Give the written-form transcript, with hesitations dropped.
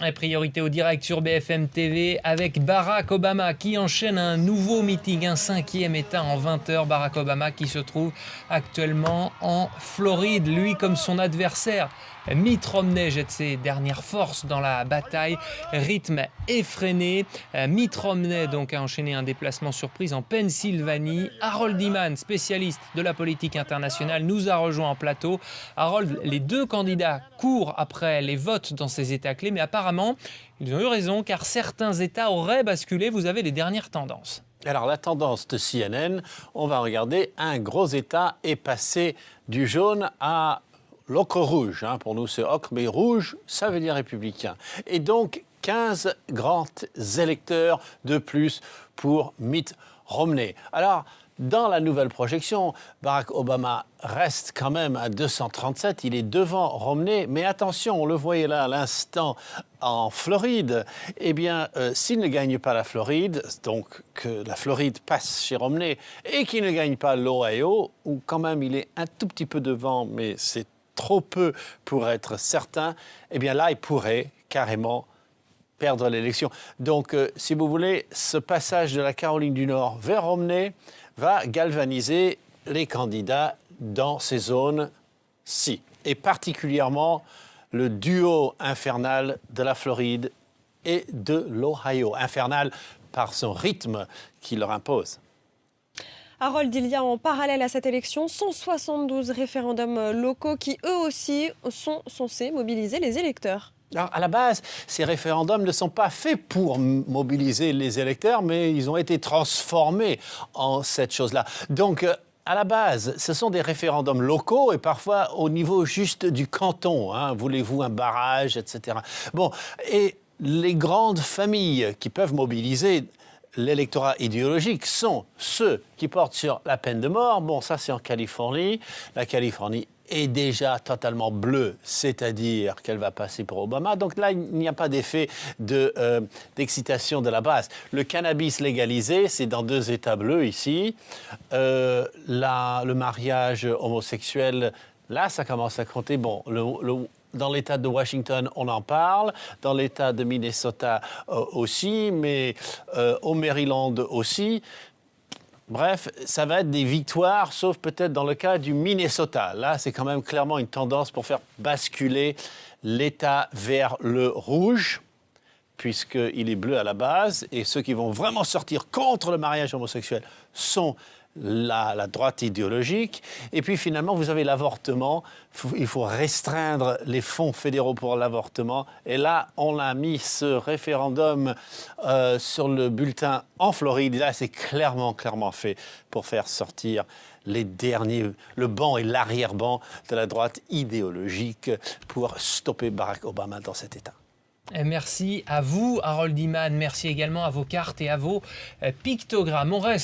Et priorité au direct sur BFM TV avec Barack Obama qui enchaîne un nouveau meeting, un 5e État en 20 heures. Barack Obama qui se trouve actuellement en Floride. Lui, comme son adversaire, Mitt Romney jette ses dernières forces dans la bataille. Rythme effréné. Mitt Romney donc a enchaîné un déplacement surprise en Pennsylvanie. Harold Iman, spécialiste de la politique internationale, nous a rejoint en plateau. Harold, les deux candidats courent après les votes dans ces États clés, mais apparemment, ils ont eu raison car certains États auraient basculé. Vous avez les dernières tendances. Alors la tendance de CNN, on va regarder, un gros État est passé du jaune à l'ocre rouge. Pour nous c'est ocre, mais rouge, ça veut dire républicain. Et donc 15 grands électeurs de plus pour Mitt Romney. Alors, dans la nouvelle projection, Barack Obama reste quand même à 237, il est devant Romney, mais attention, on le voyait là à l'instant en Floride, eh bien, s'il ne gagne pas la Floride, donc que la Floride passe chez Romney, et qu'il ne gagne pas l'Ohio, où quand même il est un tout petit peu devant, mais c'est trop peu pour être certain, eh bien là, il pourrait carrément perdre l'élection. Donc, si vous voulez, ce passage de la Caroline du Nord vers Romney va galvaniser les candidats dans ces zones-ci. Et particulièrement le duo infernal de la Floride et de l'Ohio. Infernal par son rythme qui leur impose. Harold, il y a en parallèle à cette élection 172 référendums locaux qui, eux aussi, sont censés mobiliser les électeurs. Alors, à la base, ces référendums ne sont pas faits pour mobiliser les électeurs, mais ils ont été transformés en cette chose-là. Donc, à la base, ce sont des référendums locaux et parfois au niveau juste du canton. Voulez-vous un barrage, etc. Bon, et les grandes familles qui peuvent mobiliser l'électorat idéologique sont ceux qui portent sur la peine de mort. Bon, ça, c'est en Californie. La Californie est déjà totalement bleue, c'est-à-dire qu'elle va passer pour Obama. Donc là, il n'y a pas d'effet d'excitation de la base. Le cannabis légalisé, c'est dans 2 États bleus ici. Le mariage homosexuel, là, ça commence à compter. Bon, dans l'État de Washington, on en parle. Dans l'État de Minnesota aussi, mais au Maryland aussi. Bref, ça va être des victoires, sauf peut-être dans le cas du Minnesota. Là, c'est quand même clairement une tendance pour faire basculer l'État vers le rouge, puisqu'il est bleu à la base. Et ceux qui vont vraiment sortir contre le mariage homosexuel sont la droite idéologique. Et puis finalement, vous avez l'avortement. Il faut restreindre les fonds fédéraux pour l'avortement. Et là, on a mis ce référendum sur le bulletin en Floride. Et là, c'est clairement fait pour faire sortir les derniers, le banc et l'arrière-banc de la droite idéologique pour stopper Barack Obama dans cet État. Merci à vous, Harold Iman. Merci également à vos cartes et à vos pictogrammes. On reste